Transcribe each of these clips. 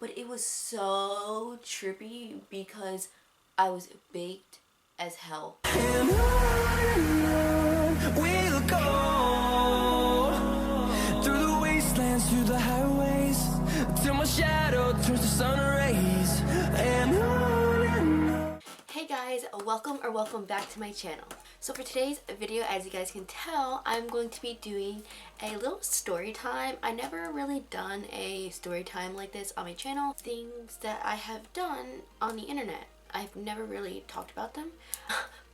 but it was so trippy because I was baked as hell. And on we'll go through the wastelands, through the highways, till my shadow turns to sun rays. And on. Hey guys, welcome back to my channel. So for today's video, as you guys can tell, I'm going to be doing a little story time. I never really done a story time like this on my channel. Things that I have done on the internet, I've never really talked about them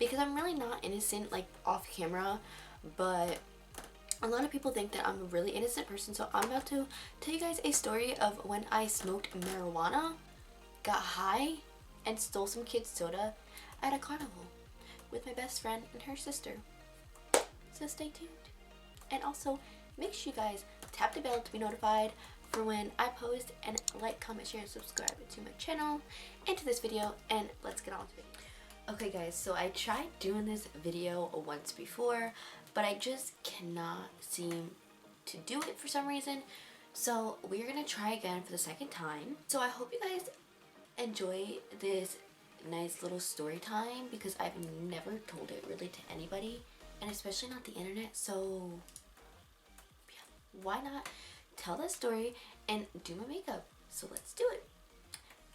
because I'm really not innocent like off camera, but a lot of people think that I'm a really innocent person. So I'm about to tell you guys a story of when I smoked marijuana, got high, and stole some kids' soda at a carnival with my best friend and her sister. So stay tuned. And also, make sure you guys tap the bell to be notified for when I post, and like, comment, share, and subscribe to my channel and to this video, and let's get on to it. Okay guys, so I tried doing this video once before, but I just cannot seem to do it for some reason. So we're gonna try again for the second time. So I hope you guys enjoy this nice little story time because I've never told it really to anybody, and especially not the internet. So yeah, why not tell that story and do my makeup? So let's do it.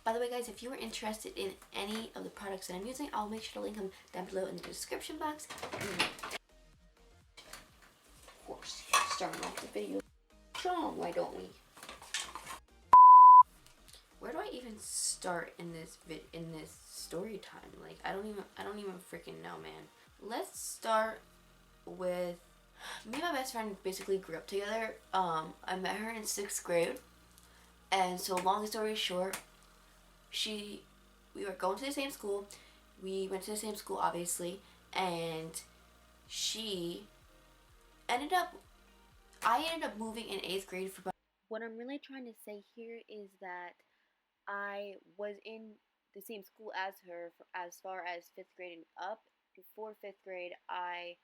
By the way guys, if you are interested in any of the products that I'm using, I'll make sure to link them down below in the description box. Of course, starting off the video strong, why don't we? Where do I even start in this story time? Like I don't even freaking know, man. Let's start with me and my best friend basically grew up together. I met her in 6th grade, and so long story short, we were going to the same school. We went to the same school obviously, and I ended up moving in 8th grade for about. What I'm really trying to say here is that I was in the same school as her for as far as 5th grade and up. Before 5th grade, I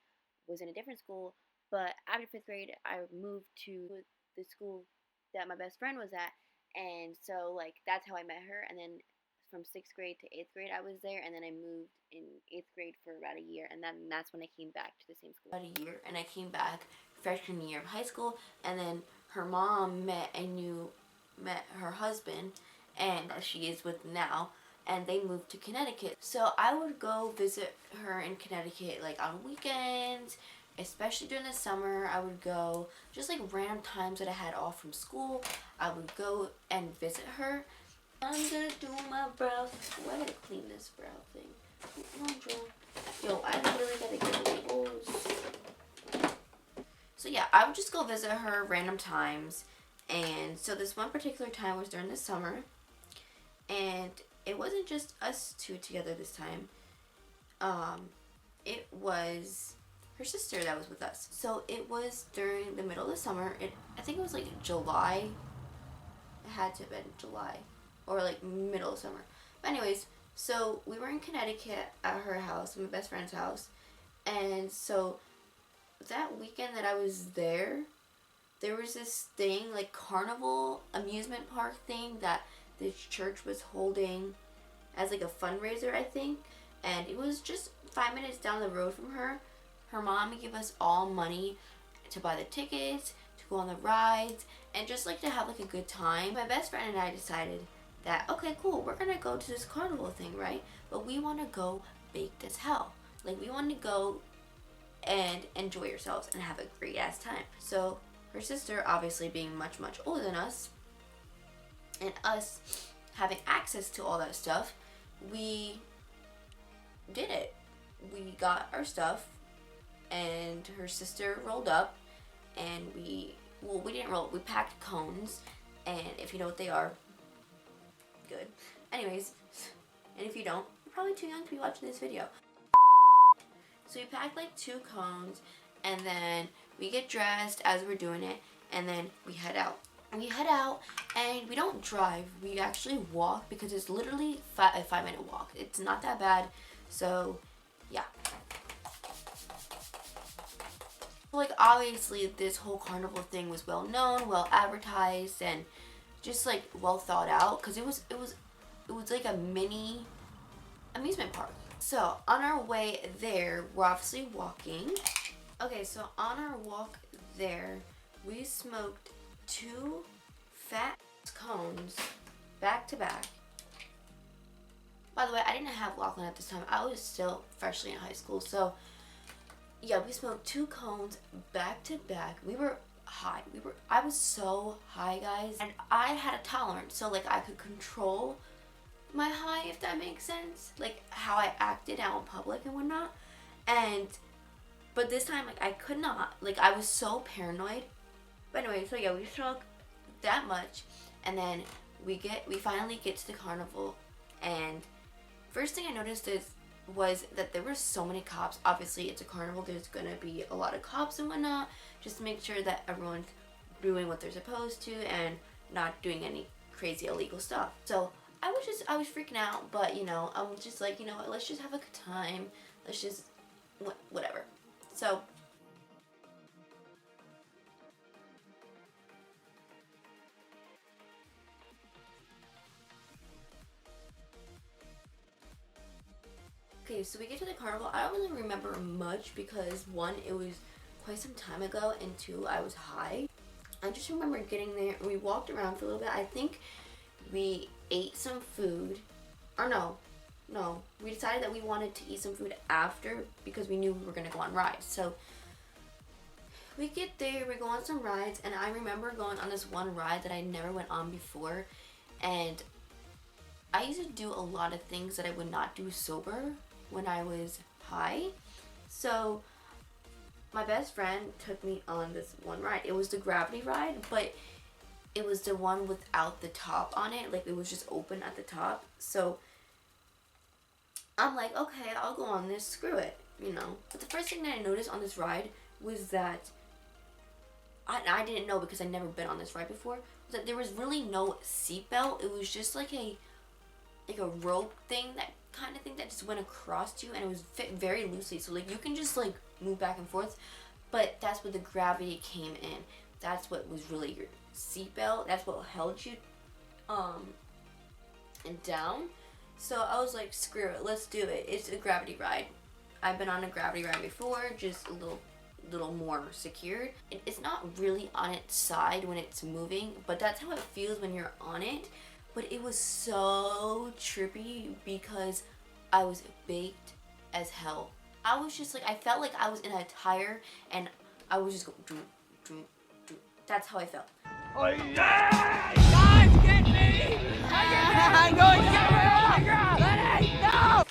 was in a different school, but after 5th grade, I moved to the school that my best friend was at, and so like that's how I met her. And then from 6th grade to 8th grade, I was there, and then I moved in 8th grade for about a year, and then that's when I came back to the same school. About a year, and I came back freshman year of high school, and then her mom met her husband, and that she is with now, and they moved to Connecticut. So I would go visit her in Connecticut like on weekends, especially during the summer. I would go just like random times that I had off from school. I would go and visit her. I'm gonna do my brow. I gotta clean this brow thing. Come on, Joel. Yo, I really gotta get labels. So yeah, I would just go visit her random times. And so this one particular time was during the summer. And it wasn't just us two together this time. It was her sister that was with us. So it was during the middle of the summer. I think it was like July. It had to have been July. Or like middle of summer. But anyways, so we were in Connecticut at her house, my best friend's house. And so that weekend that I was there was this thing, like carnival amusement park thing that this church was holding as like a fundraiser, I think. And it was just 5 minutes down the road from her. Her mom gave us all money to buy the tickets, to go on the rides, and just like to have like a good time. My best friend and I decided that, okay, cool, we're gonna go to this carnival thing, right? But we want to go baked as hell. Like we want to go and enjoy ourselves and have a great ass time. So her sister, obviously being much older than us, and us having access to all that stuff, we did it. We got our stuff, and her sister rolled up, and we didn't roll, we packed cones, and if you know what they are, good. Anyways, and if you don't, you're probably too young to be watching this video. So we packed like 2 cones, and then we get dressed as we're doing it, and then we head out. We head out, and we don't drive. We actually walk because it's literally a 5-minute walk. It's not that bad. So, yeah. Like, obviously, this whole carnival thing was well known, well advertised, and just like well thought out, because it was like a mini amusement park. So on our way there, we're obviously walking. Okay, so on our walk there, we smoked 2 fat cones back to back. By the way, I didn't have Lachlan at this time. I was still freshly in high school. So yeah, we smoked 2 cones back to back. We were high. I was so high, guys. And I had a tolerance, so like I could control my high, if that makes sense. Like how I acted out in public and whatnot. But this time, like, I could not. Like, I was so paranoid. But anyway, so yeah, we smoked that much. And then we finally get to the carnival. And first thing I noticed was that there were so many cops. Obviously, it's a carnival. There's going to be a lot of cops and whatnot. Just to make sure that everyone's doing what they're supposed to and not doing any crazy illegal stuff. So I was freaking out. But, you know, I was just like, you know what, let's just have a good time. Let's just, whatever. So okay, so we get to the carnival. I don't really remember much because 1, it was quite some time ago, and 2, I was high. I just remember getting there and we walked around for a little bit. I think we ate some food. Or no, we decided that we wanted to eat some food after because we knew we were going to go on rides. So we get there, we go on some rides, and I remember going on this one ride that I never went on before. And I used to do a lot of things that I would not do sober when I was high. So my best friend took me on this one ride. It was the gravity ride, but it was the one without the top on it. Like, it was just open at the top. So I'm like, okay, I'll go on this, screw it, you know. But the first thing that I noticed on this ride was that I didn't know because I'd never been on this ride before, was that there was really no seatbelt. It was just like a rope thing, that kind of thing that just went across you, and it was fit very loosely. So like you can just like move back and forth, but that's where the gravity came in. That's what was really your seatbelt. That's what held you and down. So I was like, screw it, let's do it. It's a gravity ride. I've been on a gravity ride before, just a little more secured. It's not really on its side when it's moving, but that's how it feels when you're on it. But it was so trippy because I was baked as hell. I was just like, I felt like I was in a tire and I was just going, doo. That's how I felt. Oh, yeah! Guys, get me! I'm going to get me! Oh my God! Lenny, no!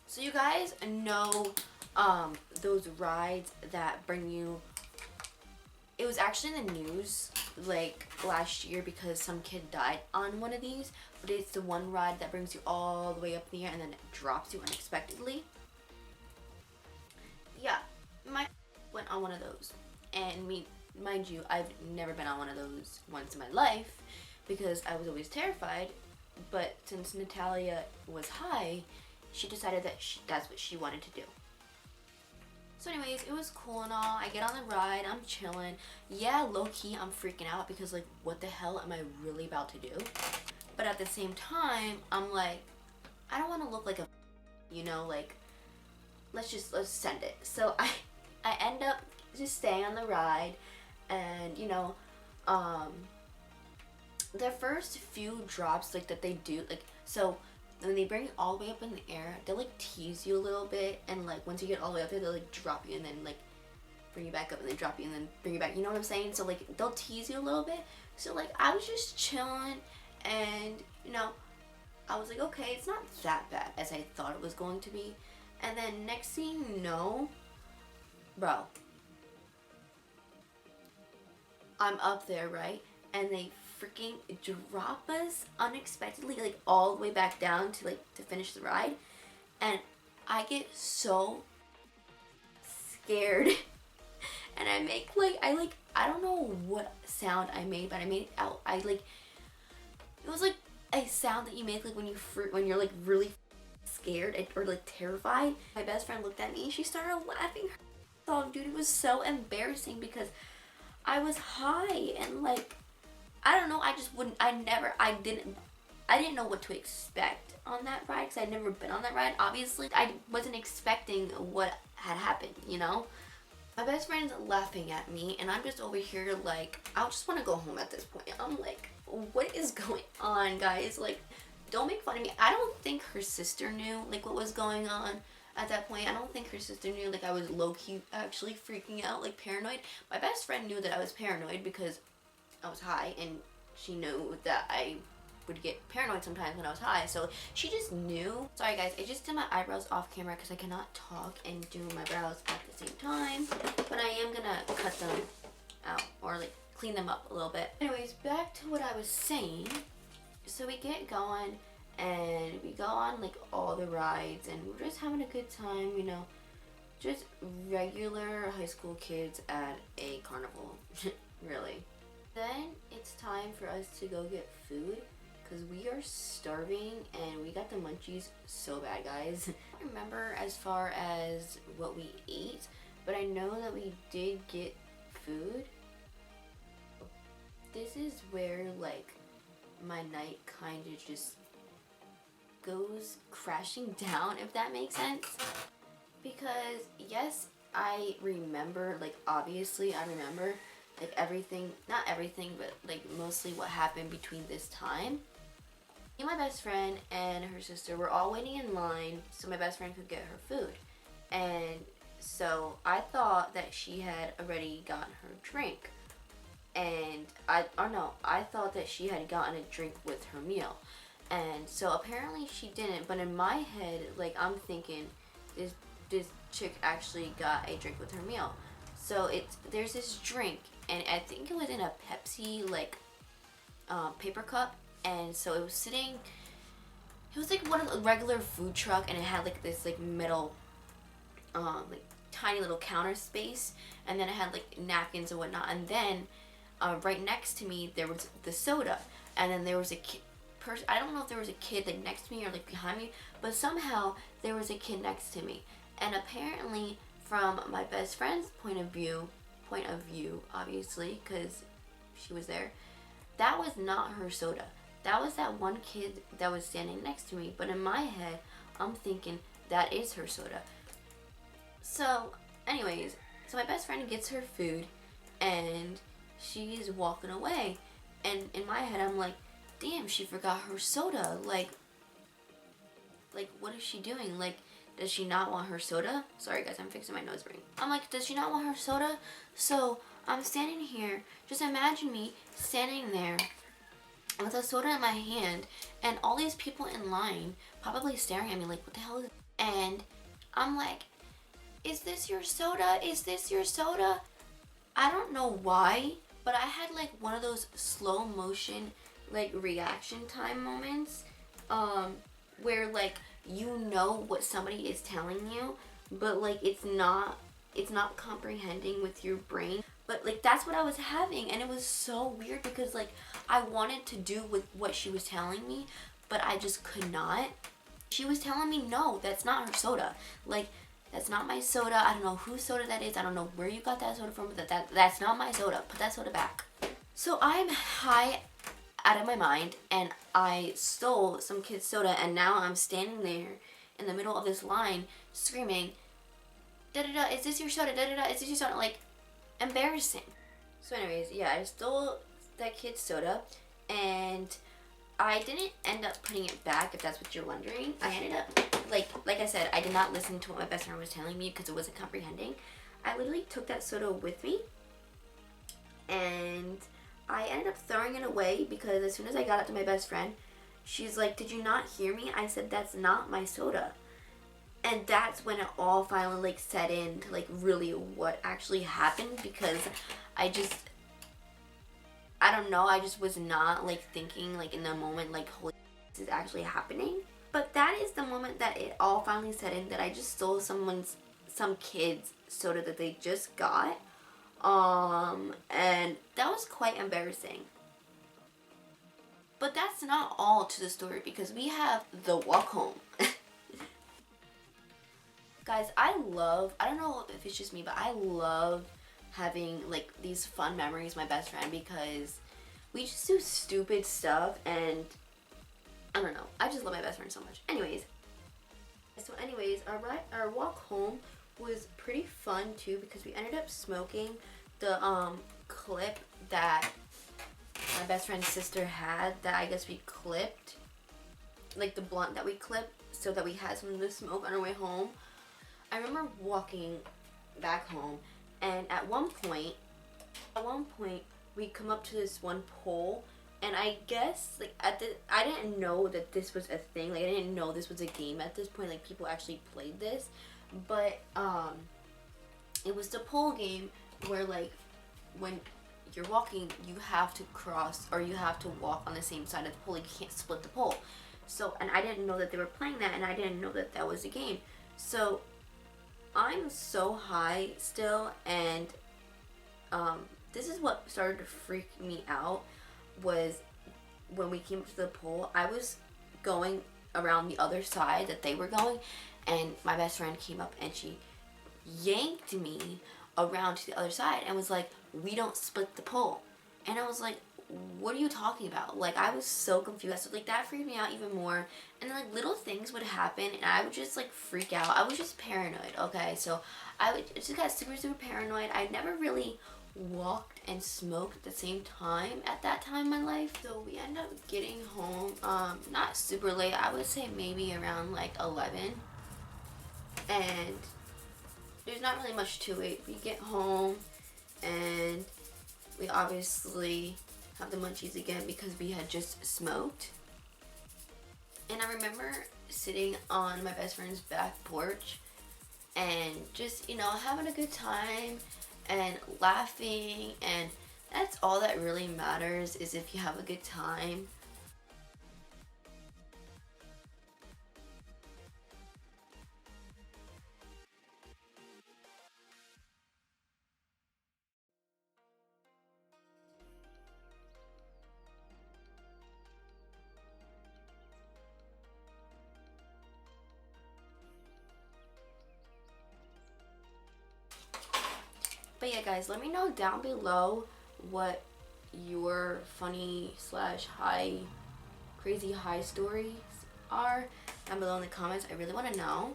So you guys know those rides that bring you, it was actually in the news like last year because some kid died on one of these, but it's the one ride that brings you all the way up in the air and then it drops you unexpectedly. Yeah, my went on one of those, and mind you, I've never been on one of those once in my life because I was always terrified. But since Nitalia was high, she decided that that's what she wanted to do. So anyways, it was cool and all. I get on the ride, I'm chilling. Yeah, low-key, I'm freaking out because like, what the hell am I really about to do? But at the same time, I'm like, I don't want to look like a, you know, like, let's send it. So I end up just staying on the ride, and you know, the first few drops like that they do, like, so when they bring you all the way up in the air, they'll like tease you a little bit, and like once you get all the way up there, they'll like drop you and then like bring you back up and then drop you and then bring you back. You know what I'm saying? So like they'll tease you a little bit. So like I was just chilling, and you know, I was like, okay, it's not that bad as I thought it was going to be. And then next thing you know, bro, I'm up there, right? And they freaking drop us unexpectedly, like all the way back down to finish the ride. And I get so scared. And I make I don't know what sound I made, but I made it out. It was like a sound that you make like when you're like really scared or like terrified. My best friend looked at me and she started laughing. Oh, dude, it was so embarrassing because I was high and like I don't know, I just wouldn't, I didn't know what to expect on that ride because I'd never been on that ride. Obviously, I wasn't expecting what had happened, you know? My best friend's laughing at me, and I'm just over here like, I just want to go home at this point. I'm like, what is going on, guys? Like, don't make fun of me. I don't think her sister knew, like, what was going on at that point. I don't think her sister knew, like, I was low-key actually freaking out, like, paranoid. My best friend knew that I was paranoid because I was high, and she knew that I would get paranoid sometimes when I was high, so she just knew. Sorry guys, I just did my eyebrows off camera because I cannot talk and do my brows at the same time, but I am gonna cut them out or like clean them up a little bit. Anyways, back to what I was saying. So we get going and we go on like all the rides and we're just having a good time, you know, just regular high school kids at a carnival. Really. Then it's time for us to go get food because we are starving and we got the munchies so bad, guys. I don't remember as far as what we ate, but I know that we did get food. This is where like my night kind of just goes crashing down, if that makes sense. Because yes, I remember, like obviously I remember like everything, not everything, but like mostly what happened between this time. Me and my best friend and her sister were all waiting in line so my best friend could get her food. And so I thought that she had already gotten her drink. And I thought that she had gotten a drink with her meal. And so apparently she didn't, but in my head, like I'm thinking this chick actually got a drink with her meal. So there's this drink, and I think it was in a Pepsi like paper cup, and so it was sitting. It was like one of the regular food truck, and it had like this like metal, like tiny little counter space, and then it had like napkins and whatnot, and then right next to me there was the soda, and then there was a person. I don't know if there was a kid like next to me or like behind me, but somehow there was a kid next to me, and apparently, from my best friend's point of view, obviously, because she was there, that was not her soda. That was that one kid that was standing next to me. But in my head, I'm thinking that is her soda. So, anyways, so my best friend gets her food, and she's walking away. And in my head, I'm like, damn, she forgot her soda. Like, what is she doing? Like, does she not want her soda? Sorry guys, I'm fixing my nose ring. I'm like, does she not want her soda? So I'm standing here. Just imagine me standing there with a soda in my hand and all these people in line probably staring at me like, what the hell is... And I'm like, is this your soda? Is this your soda? I don't know why, but I had like one of those slow motion like reaction time moments where like you know what somebody is telling you, but like it's not comprehending with your brain. But like that's what I was having, and it was so weird because like I wanted to do with what she was telling me, but I just could not. She was telling me, no, that's not her soda. Like, that's not my soda. I don't know whose soda that is. I don't know where you got that soda from, but that's not my soda. Put that soda back. So I'm high out of my mind, and I stole some kid's soda, and now I'm standing there in the middle of this line screaming, da-da-da, is this your soda? Da-da-da, is this your soda? Like, embarrassing. So anyways, yeah, I stole that kid's soda, and I didn't end up putting it back, if that's what you're wondering. I ended up, like I said, I did not listen to what my best friend was telling me because it wasn't comprehending. I literally took that soda with me, and I ended up throwing it away because as soon as I got up to my best friend, she's like, did you not hear me? I said, that's not my soda. And that's when it all finally like set in to like really what actually happened, because I don't know, I just was not like thinking like in the moment like, holy, this is actually happening. But that is the moment that it all finally set in, that I just stole some kid's soda that they just got. And that was quite embarrassing. But that's not all to the story, because we have the walk home. Guys, I don't know if it's just me, but I love having like these fun memories with my best friend, because we just do stupid stuff, and I don't know. I just love my best friend so much. Anyways, our walk home was pretty fun too because we ended up smoking the clip that my best friend's sister had that I guess we clipped, like the blunt that we clipped, so that we had something to smoke on our way home. I remember walking back home, and at one point we come up to this one pole, and I guess like I didn't know that this was a thing. Like I didn't know this was a game at this point. Like people actually played this, but it was the pole game where like when you're walking, you have to cross or you have to walk on the same side of the pole. Like, you can't split the pole. So, and I didn't know that they were playing that, and I didn't know that that was a game. So I'm so high still, and this is what started to freak me out, was when we came up to the pole, I was going around the other side that they were going, and my best friend came up and she yanked me around to the other side and was like, we don't split the pole. And I was like, what are you talking about? Like, I was so confused. So like that freaked me out even more. And then like little things would happen and I would just like freak out. I was just paranoid, okay? So I just got super paranoid. I never really walked and smoked at the same time at that time in my life. So we ended up getting home not super late. I would say maybe around like 11. And there's not really much to it. We get home and we obviously have the munchies again because we had just smoked. And I remember sitting on my best friend's back porch and just, you know, having a good time and laughing, and that's all that really matters, is if you have a good time. But yeah, guys, let me know down below what your funny slash crazy high stories are down below in the comments. I really want to know.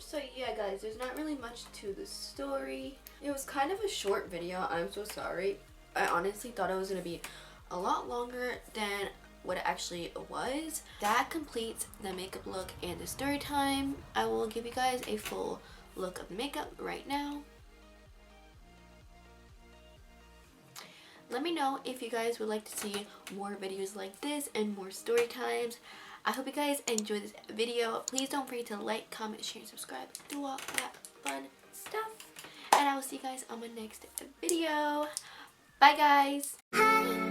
So yeah, guys, there's not really much to the story. It was kind of a short video. I'm so sorry. I honestly thought it was going to be a lot longer than what it actually was. That completes the makeup look and the story time. I will give you guys a full look of the makeup right now. Let me know if you guys would like to see more videos like this and more story times. I hope you guys enjoyed this video. Please don't forget to like, comment, share, and subscribe. Do all that fun stuff. And I will see you guys on my next video. Bye, guys.